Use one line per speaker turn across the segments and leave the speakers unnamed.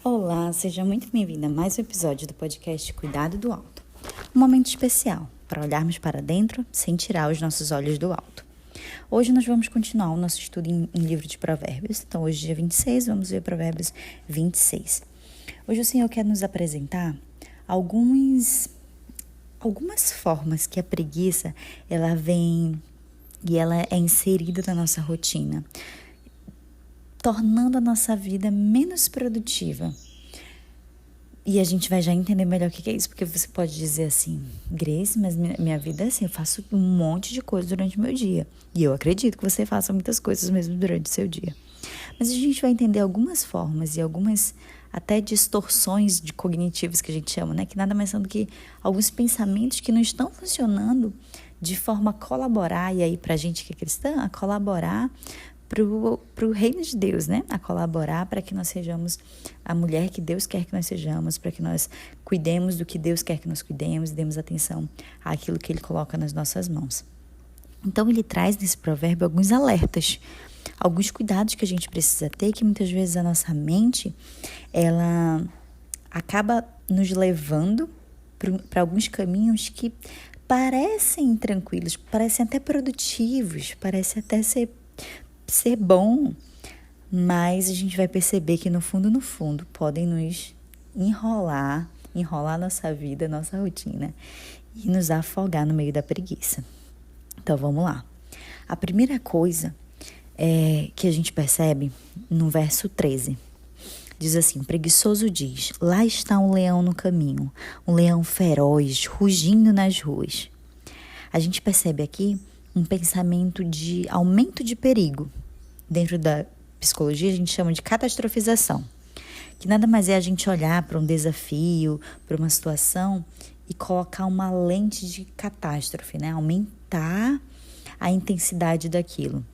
Olá, seja muito bem-vinda a mais um episódio do podcast Cuidado do Alto. Um momento especial para olharmos para dentro sem tirar os nossos olhos do alto. Hoje nós vamos continuar o nosso estudo em livro de Provérbios. Então, hoje, dia 26, vamos ver Provérbios 26. Hoje o Senhor quer nos apresentar algumas formas que a preguiça ela vem e ela é inserida na nossa rotina, tornando a nossa vida menos produtiva. E a gente vai já entender melhor o que é isso, porque você pode dizer assim, Grace, mas minha vida é assim, eu faço um monte de coisa durante o meu dia. E eu acredito que você faça muitas coisas mesmo durante o seu dia. Mas a gente vai entender algumas formas e algumas até distorções cognitivas que a gente chama, né? Que nada mais são do que alguns pensamentos que não estão funcionando de forma a colaborar, e aí pra gente que é cristã, a colaborar para o reino de Deus, né? A colaborar para que nós sejamos a mulher que Deus quer que nós sejamos, para que nós cuidemos do que Deus quer que nós cuidemos e demos atenção àquilo que Ele coloca nas nossas mãos. Então, ele traz nesse provérbio alguns alertas, alguns cuidados que a gente precisa ter, que muitas vezes a nossa mente, ela acaba nos levando para alguns caminhos que parecem tranquilos, parecem até produtivos, parecem até ser bom, mas a gente vai perceber que no fundo, podem nos enrolar nossa vida, nossa rotina e nos afogar no meio da preguiça. Então vamos lá. A primeira coisa que a gente percebe no verso 13, diz assim: preguiçoso diz, lá está um leão no caminho, um leão feroz, rugindo nas ruas. A gente percebe aqui um pensamento de aumento de perigo. Dentro da psicologia, a gente chama de catastrofização, que nada mais é a gente olhar para um desafio, para uma situação e colocar uma lente de catástrofe, né? Aumentar a intensidade daquilo.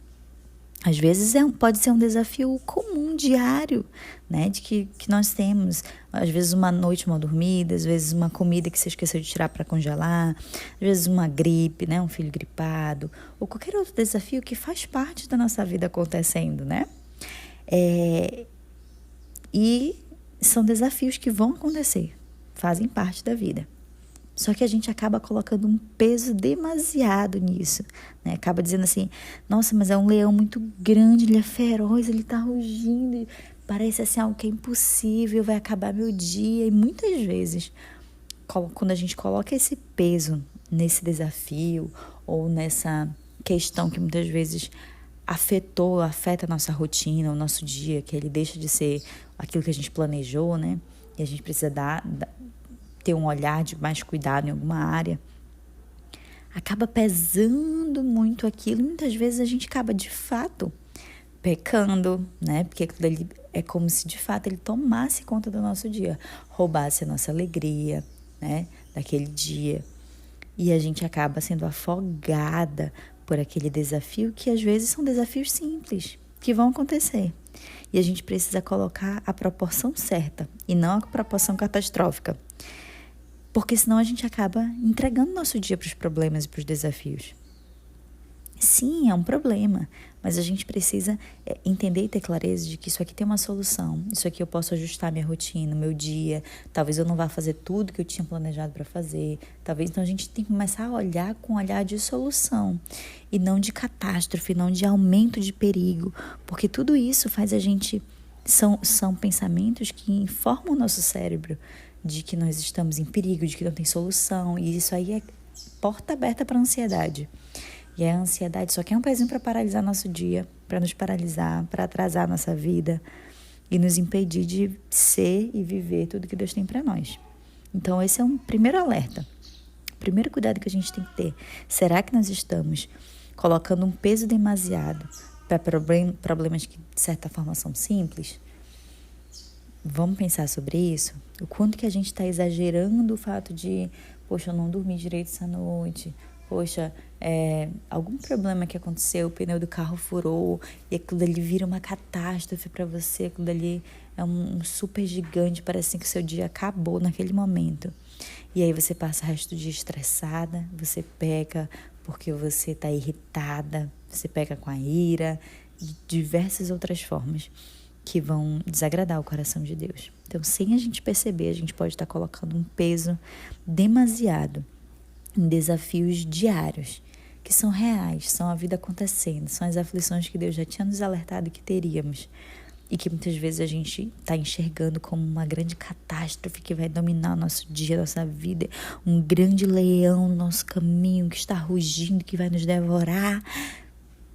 Às vezes pode ser um desafio comum, diário, né? De que nós temos. Às vezes uma noite mal dormida, às vezes uma comida que você esqueceu de tirar para congelar, às vezes uma gripe, né? Um filho gripado, ou qualquer outro desafio que faz parte da nossa vida acontecendo, né? E são desafios que vão acontecer, fazem parte da vida. Só que a gente acaba colocando um peso demasiado nisso, né? Acaba dizendo assim, nossa, mas é um leão muito grande, ele é feroz, ele tá rugindo, parece assim algo que é impossível, vai acabar meu dia. E muitas vezes, quando a gente coloca esse peso nesse ou nessa questão que muitas vezes afeta a nossa rotina, o nosso dia, que ele deixa de ser aquilo que a gente planejou, né? E a gente precisa ter um olhar de mais cuidado em alguma área, acaba pesando muito aquilo e muitas vezes a gente acaba de fato pecando, né? Porque aquilo ali é como se de fato ele tomasse conta do nosso dia, roubasse a nossa alegria, né? Daquele dia. E a gente acaba sendo afogada por aquele desafio que às vezes são desafios simples, que vão acontecer. E a gente precisa colocar a proporção certa e não a proporção catastrófica. Porque senão a gente acaba entregando nosso dia para os problemas e para os desafios. Sim, é um problema, mas a gente precisa entender e ter clareza de que isso aqui tem uma solução. Isso aqui eu posso ajustar minha rotina, meu dia. Talvez eu não vá fazer tudo que eu tinha planejado para fazer. Talvez então a gente tem que começar a olhar com um olhar de solução e não de catástrofe, não de aumento de perigo. Porque tudo isso faz a gente... São pensamentos que informam o nosso cérebro de que nós estamos em perigo, de que não tem solução. E isso aí é porta aberta para a ansiedade. E a ansiedade só quer um pezinho para paralisar nosso dia, para nos paralisar, para atrasar a nossa vida e nos impedir de ser e viver tudo que Deus tem para nós. Então, esse é um primeiro alerta. O primeiro cuidado que a gente tem que ter. Será que nós estamos colocando um peso demasiado para problemas que, de certa forma, são simples? Vamos pensar sobre isso? O quanto que a gente está exagerando o fato de, poxa, eu não dormi direito essa noite, poxa, algum problema que aconteceu, o pneu do carro furou e aquilo dali vira uma catástrofe para você, aquilo dali é um super gigante, parece que o seu dia acabou naquele momento. E aí você passa o resto do dia estressada, você peca porque você está irritada, você peca com a ira, de diversas outras formas. que vão desagradar o coração de Deus. Então, sem a gente perceber, a gente pode estar colocando um peso demasiado em desafios diários, que são reais, são a vida acontecendo, são as aflições que Deus já tinha nos alertado que teríamos e que muitas vezes a gente está enxergando como uma grande catástrofe que vai dominar o nosso dia, nossa vida, um grande leão no nosso caminho que está rugindo, que vai nos devorar,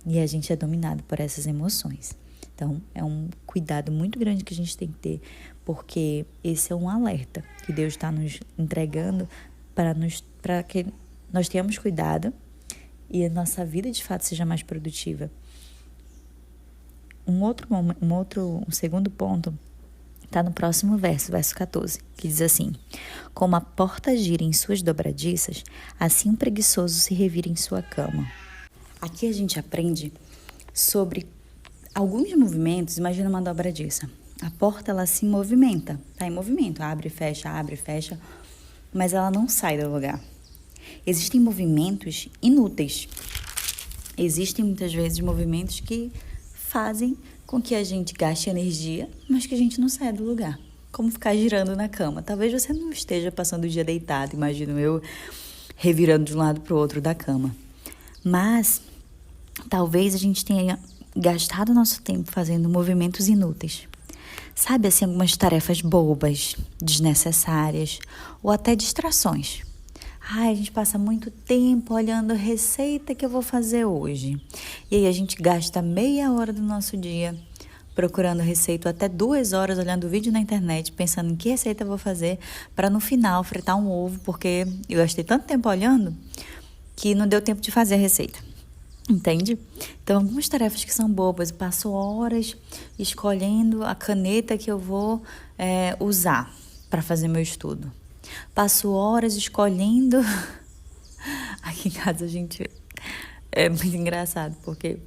e a gente é dominado por essas emoções. Então, é um cuidado muito grande que a gente tem que ter, porque esse é um alerta que Deus está nos entregando para que nós tenhamos cuidado e a nossa vida, de fato, seja mais produtiva. Um segundo ponto está no próximo verso 14, que diz assim: como a porta gira em suas dobradiças, assim um preguiçoso se revira em sua cama. Aqui a gente aprende sobre alguns movimentos. Imagina uma dobradiça. A porta, ela se movimenta, está em movimento, abre e fecha, mas ela não sai do lugar. Existem movimentos inúteis. Existem muitas vezes movimentos que fazem com que a gente gaste energia, mas que a gente não saia do lugar. Como ficar girando na cama. Talvez você não esteja passando o dia deitado, imagino eu, revirando de um lado para o outro da cama. Mas talvez a gente tenha gastado nosso tempo fazendo movimentos inúteis. Sabe, assim, algumas tarefas bobas, desnecessárias, ou até distrações. A gente passa muito tempo olhando a receita que eu vou fazer hoje. E aí a gente gasta meia hora do nosso dia procurando receita, até 2 horas olhando vídeo na internet, pensando em que receita eu vou fazer, para no final fritar um ovo, porque eu gastei tanto tempo olhando que não deu tempo de fazer a receita. Entende? Então, algumas tarefas que são bobas, eu passo horas escolhendo a caneta que eu vou usar para fazer meu estudo. Passo horas escolhendo. Aqui em casa a gente é muito engraçado, porque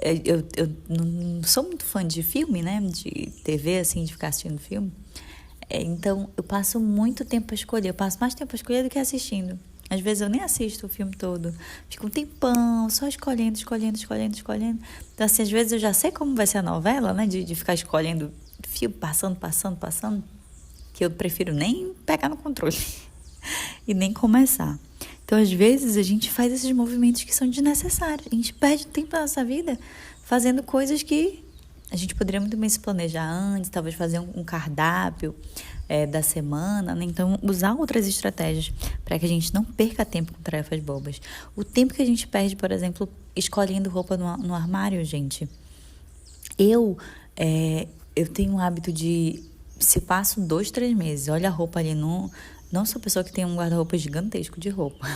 eu não sou muito fã de filme, né? De TV, assim, de ficar assistindo filme. Então, eu passo muito tempo a escolher. Eu passo mais tempo a escolher do que assistindo. Às vezes eu nem assisto o filme todo. Fico um tempão só escolhendo. Então, assim, às vezes eu já sei como vai ser a novela, né? De ficar escolhendo filme, passando. Que eu prefiro nem pegar no controle e nem começar. Então, às vezes, a gente faz esses movimentos que são desnecessários. A gente perde tempo da nossa vida fazendo coisas que a gente poderia muito bem se planejar antes, talvez fazer um cardápio da semana, né? Então, usar outras estratégias para que a gente não perca tempo com tarefas bobas. O tempo que a gente perde, por exemplo, escolhendo roupa no armário, gente. Eu tenho um hábito de... Se passo 2, 3 meses, olha a roupa ali, não sou pessoa que tem um guarda-roupa gigantesco de roupa.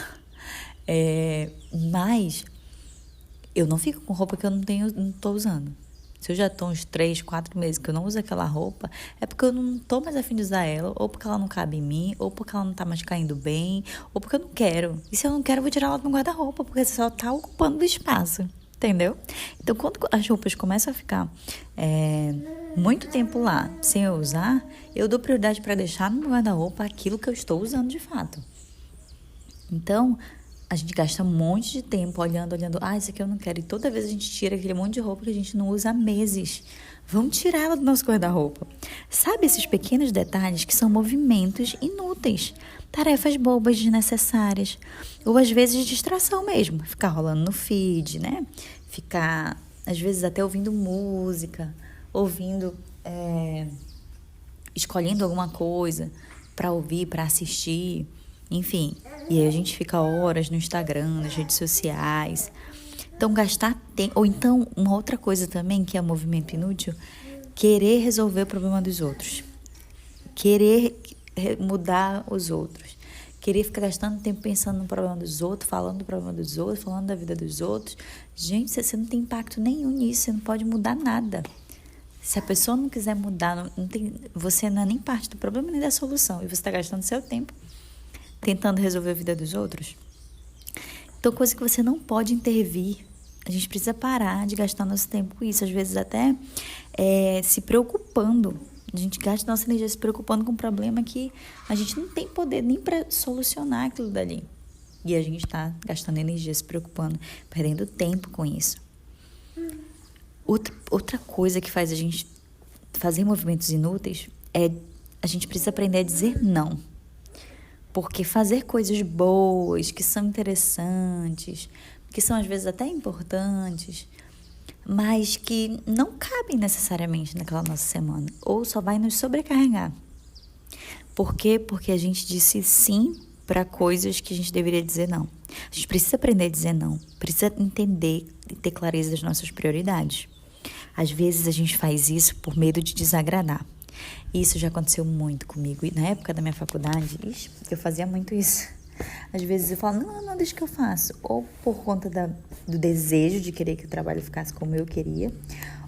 Mas eu não fico com roupa que eu não estou usando. Se eu já estou uns 3, 4 meses que eu não uso aquela roupa, é porque eu não estou mais a fim de usar ela, ou porque ela não cabe em mim, ou porque ela não está mais caindo bem, ou porque eu não quero. E se eu não quero, eu vou tirar ela do meu guarda-roupa, porque só está ocupando o espaço. Entendeu? Então, quando as roupas começam a ficar muito tempo lá, sem eu usar, eu dou prioridade para deixar no meu guarda-roupa aquilo que eu estou usando de fato. Então, a gente gasta um monte de tempo olhando, isso aqui eu não quero. E toda vez a gente tira aquele monte de roupa que a gente não usa há meses. Vamos tirar ela do nosso guarda-roupa. Sabe esses pequenos detalhes que são movimentos inúteis, tarefas bobas, desnecessárias, ou às vezes distração mesmo, ficar rolando no feed, né? Ficar, às vezes, até ouvindo música, escolhendo alguma coisa para ouvir, para assistir, enfim. E aí a gente fica horas no Instagram, nas redes sociais. Então, gastar tempo. Ou então, uma outra coisa também que é movimento inútil, querer resolver o problema dos outros. Querer mudar os outros. Querer ficar gastando tempo pensando no problema dos outros, falando do problema dos outros, falando da vida dos outros. Gente, você não tem impacto nenhum nisso, você não pode mudar nada. Se a pessoa não quiser mudar, você não é nem parte do problema nem da solução. E você está gastando seu tempo tentando resolver a vida dos outros. Então, coisa que você não pode intervir. A gente precisa parar de gastar nosso tempo com isso. Às vezes até se preocupando. A gente gasta nossa energia se preocupando com um problema que a gente não tem poder nem para solucionar aquilo dali. E a gente está gastando energia se preocupando, perdendo tempo com isso. Outra coisa que faz a gente fazer movimentos inúteis, a gente precisa aprender a dizer não. Porque fazer coisas boas, que são interessantes, que são às vezes até importantes, mas que não cabem necessariamente naquela nossa semana, ou só vai nos sobrecarregar. Por quê? Porque a gente disse sim para coisas que a gente deveria dizer não. A gente precisa aprender a dizer não, precisa entender e ter clareza das nossas prioridades. Às vezes a gente faz isso por medo de desagradar. E isso já aconteceu muito comigo. E na época da minha faculdade, eu fazia muito isso. Às vezes eu falo, não, deixa que eu faço. Ou por conta do desejo de querer que o trabalho ficasse como eu queria,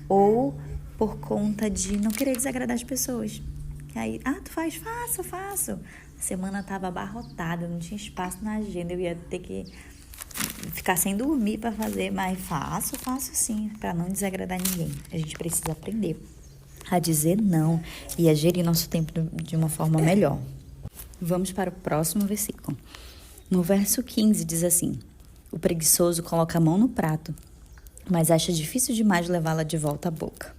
ou por conta de não querer desagradar as pessoas. Aí, tu faz? Faço. A semana estava abarrotada, não tinha espaço na agenda, eu ia ter que ficar sem dormir para fazer, mas faço sim, para não desagradar ninguém. A gente precisa aprender a dizer não e a gerir nosso tempo de uma forma melhor. Vamos para o próximo versículo. No verso 15 diz assim: o preguiçoso coloca a mão no prato, mas acha difícil demais levá-la de volta à boca.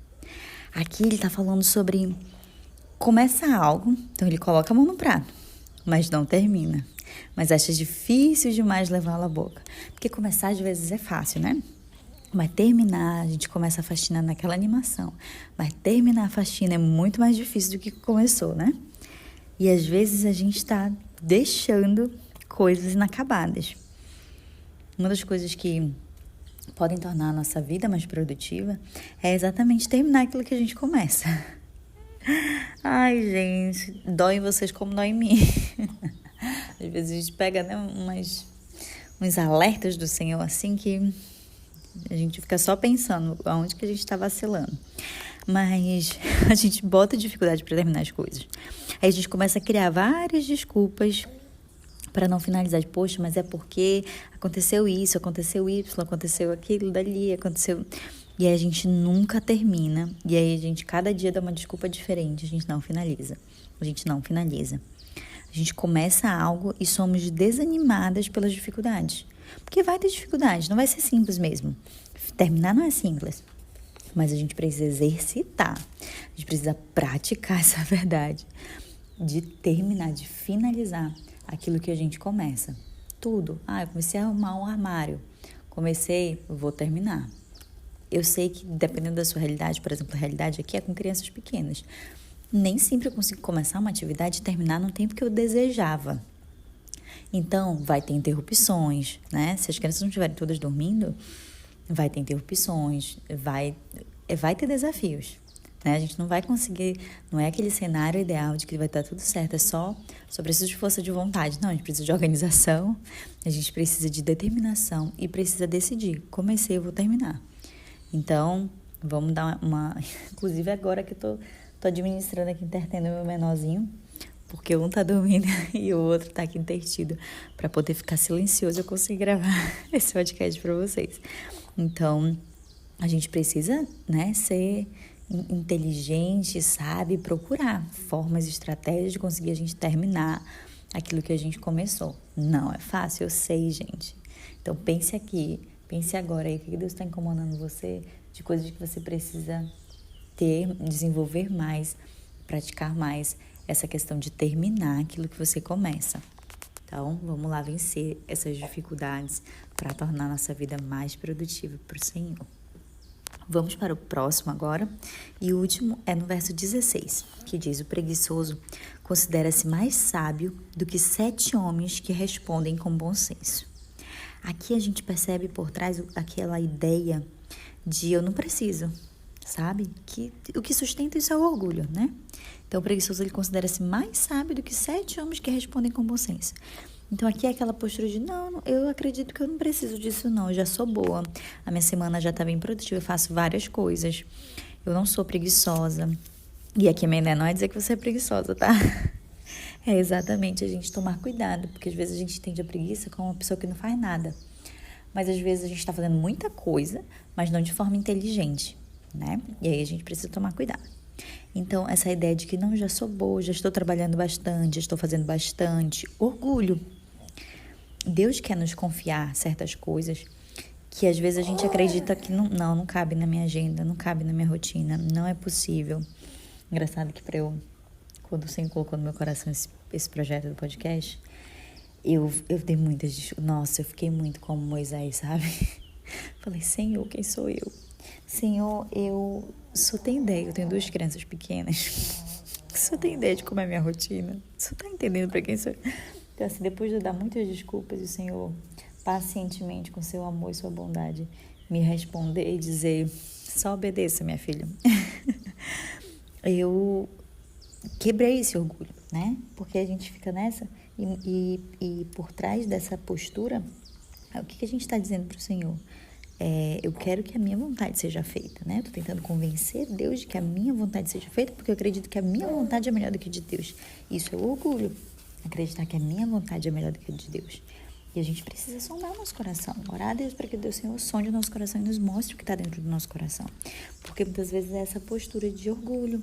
Aqui ele está falando sobre começa algo, então ele coloca a mão no prato, mas não termina. Mas acha difícil demais levá-la à boca. Porque começar às vezes é fácil, né? Mas terminar, a gente começa a faxina naquela animação. Mas terminar a faxina é muito mais difícil do que começou, né? E às vezes a gente está deixando coisas inacabadas. Uma das coisas que podem tornar a nossa vida mais produtiva é exatamente terminar aquilo que a gente começa. Ai, gente, dói em vocês como dói em mim. Às vezes a gente pega, né, uns alertas do Senhor assim que a gente fica só pensando aonde que a gente está vacilando. Mas a gente bota dificuldade para terminar as coisas. Aí a gente começa a criar várias desculpas para não finalizar. Poxa, mas é porque aconteceu isso, aconteceu Y, aconteceu aquilo dali, aconteceu... E aí a gente nunca termina. E aí a gente cada dia dá uma desculpa diferente. A gente não finaliza. A gente começa algo e somos desanimadas pelas dificuldades. Porque vai ter dificuldade, não vai ser simples mesmo. Terminar não é simples. Mas a gente precisa exercitar. A gente precisa praticar essa verdade. De terminar, de finalizar aquilo que a gente começa. Tudo. Eu comecei a arrumar um armário. Vou terminar. Eu sei que dependendo da sua realidade, por exemplo, a realidade aqui é com crianças pequenas. Nem sempre eu consigo começar uma atividade e terminar no tempo que eu desejava. Então, vai ter interrupções, né? Se as crianças não estiverem todas dormindo, vai ter interrupções, vai ter desafios, né? A gente não vai conseguir, não é aquele cenário ideal de que vai estar tudo certo, é só precisa de força de vontade. Não, a gente precisa de organização, a gente precisa de determinação e precisa decidir. Comecei, eu vou terminar. Então, vamos dar inclusive agora que eu tô administrando aqui, entretendo meu menorzinho, porque um tá dormindo e o outro tá aqui entretido, para poder ficar silencioso e eu conseguir gravar esse podcast para vocês. Então, a gente precisa, né, ser inteligente, sabe, procurar formas e estratégias de conseguir a gente terminar aquilo que a gente começou. Não é fácil, eu sei, gente. Então, pense agora aí, o que Deus está incomodando você, de coisas que você precisa desenvolver mais, praticar mais, essa questão de terminar aquilo que você começa. Então, vamos lá vencer essas dificuldades para tornar a nossa vida mais produtiva para o Senhor. Vamos para o próximo agora. E o último é no verso 16, que diz: o preguiçoso considera-se mais sábio do que 7 homens que respondem com bom senso. Aqui a gente percebe por trás aquela ideia de eu não preciso, sabe? Que o que sustenta isso é o orgulho, né? Então, o preguiçoso, ele considera-se mais sábio do que 7 homens que respondem com bom senso. Então, aqui é aquela postura de, não, eu acredito que eu não preciso disso, não. Eu já sou boa. A minha semana já está bem produtiva. Eu faço várias coisas. Eu não sou preguiçosa. E aqui a minha ideia não é dizer que você é preguiçosa, tá? É exatamente a gente tomar cuidado. Porque, às vezes, a gente entende a preguiça como uma pessoa que não faz nada. Mas, às vezes, a gente está fazendo muita coisa, mas não de forma inteligente, né? E aí, a gente precisa tomar cuidado. Então, essa ideia de que não, já sou boa, já estou trabalhando bastante, já estou fazendo bastante. Orgulho. Deus quer nos confiar certas coisas que às vezes a gente acredita que não cabe na minha agenda, não cabe na minha rotina, não é possível. Engraçado que quando o Senhor colocou no meu coração esse projeto do podcast, eu dei muitas desculpas. Nossa, eu fiquei muito como Moisés, sabe? Falei, Senhor, quem sou eu? Senhor, eu só tenho ideia, eu tenho 2 crianças pequenas. Só tenho ideia de como é a minha rotina. Só tá entendendo pra quem sou eu? Então, assim, depois de eu dar muitas desculpas, o Senhor, pacientemente, com seu amor e sua bondade, me responder e dizer, só obedeça, minha filha. Eu quebrei esse orgulho, né? Porque a gente fica nessa e por trás dessa postura, o que a gente está dizendo para o Senhor? Eu quero que a minha vontade seja feita, né? Eu tô tentando convencer Deus de que a minha vontade seja feita, porque eu acredito que a minha vontade é melhor do que a de Deus. Isso é orgulho, acreditar que a minha vontade é melhor do que a de Deus. E a gente precisa sondar o nosso coração, orar a Deus para que Deus, Senhor, sonde o nosso coração e nos mostre o que está dentro do nosso coração. Porque muitas vezes é essa postura de orgulho,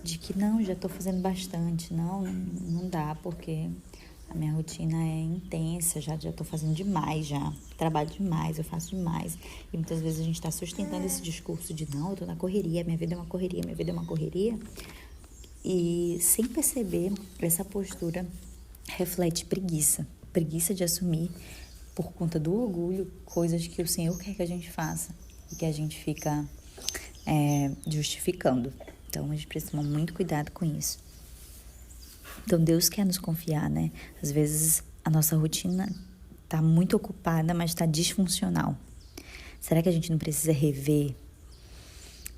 de que não, já estou fazendo bastante, não dá, porque a minha rotina é intensa, já estou fazendo demais, trabalho demais, eu faço demais. E muitas vezes a gente está sustentando esse discurso de não, eu estou na correria, minha vida é uma correria, minha vida é uma correria. E sem perceber, essa postura reflete preguiça de assumir, por conta do orgulho, coisas que o Senhor quer que a gente faça e que a gente fica justificando. Então, a gente precisa tomar muito cuidado com isso. Então, Deus quer nos confiar, né? Às vezes, a nossa rotina está muito ocupada, mas está disfuncional. Será que a gente não precisa rever?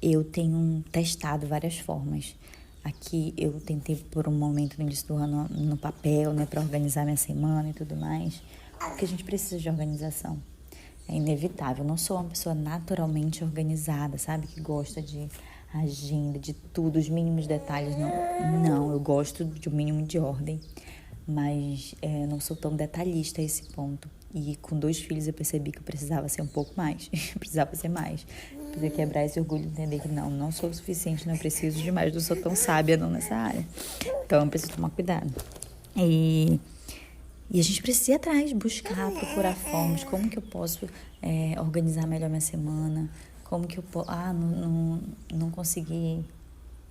Eu tenho testado várias formas. Aqui, eu tentei por um momento no início do ano no papel, né? Para organizar minha semana e tudo mais. Porque a gente precisa de organização. É inevitável. Eu não sou uma pessoa naturalmente organizada, sabe? Que gosta de agenda, de tudo, os mínimos detalhes. Não, eu gosto de um mínimo de ordem, mas não sou tão detalhista a esse ponto. E com 2 filhos eu percebi que eu precisava ser um pouco mais, precisava ser mais. Precisava quebrar esse orgulho e entender que não sou o suficiente, não preciso de mais, não sou tão sábia não nessa área. Então eu preciso tomar cuidado. E a gente precisa ir atrás, buscar, procurar formas, como que eu posso organizar melhor minha semana, como que eu posso... não consegui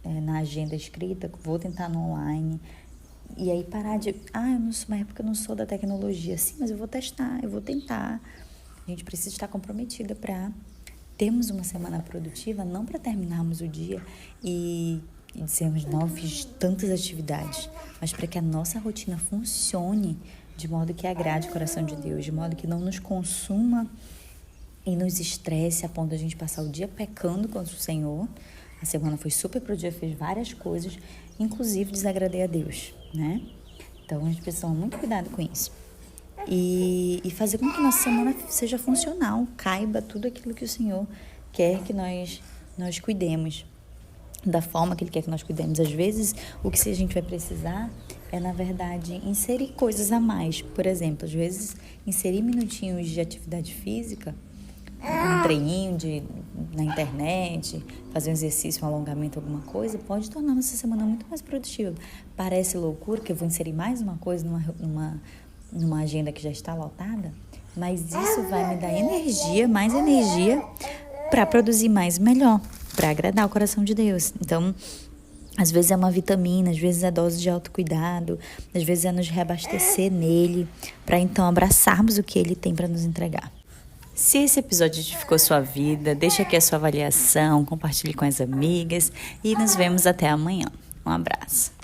na agenda escrita, vou tentar no online. E aí parar de... porque eu não sou da tecnologia. Sim, mas eu vou testar, eu vou tentar. A gente precisa estar comprometida para termos uma semana produtiva, não para terminarmos o dia e dizermos, fiz tantas atividades, mas para que a nossa rotina funcione de modo que agrade o coração de Deus, de modo que não nos consuma e nos estresse a ponto de a gente passar o dia pecando contra o Senhor. A semana foi super produtiva, fez várias coisas, inclusive desagradei a Deus, né? Então a gente precisa tomar muito cuidado com isso. E fazer com que nossa semana seja funcional, caiba tudo aquilo que o Senhor quer que nós cuidemos, da forma que Ele quer que nós cuidemos. Às vezes, o que a gente vai precisar é, na verdade, inserir coisas a mais. Por exemplo, às vezes, inserir minutinhos de atividade física, um treininho na internet, fazer um exercício, um alongamento, alguma coisa, pode tornar nossa semana muito mais produtiva. Parece loucura que eu vou inserir mais uma coisa numa agenda que já está lotada, mas isso vai me dar mais energia para produzir mais e melhor, para agradar o coração de Deus. Então, às vezes é uma vitamina, às vezes é dose de autocuidado, às vezes é nos reabastecer nele, para então abraçarmos o que Ele tem para nos entregar. Se esse episódio edificou sua vida, deixa aqui a sua avaliação, compartilhe com as amigas e nos vemos até amanhã. Um abraço.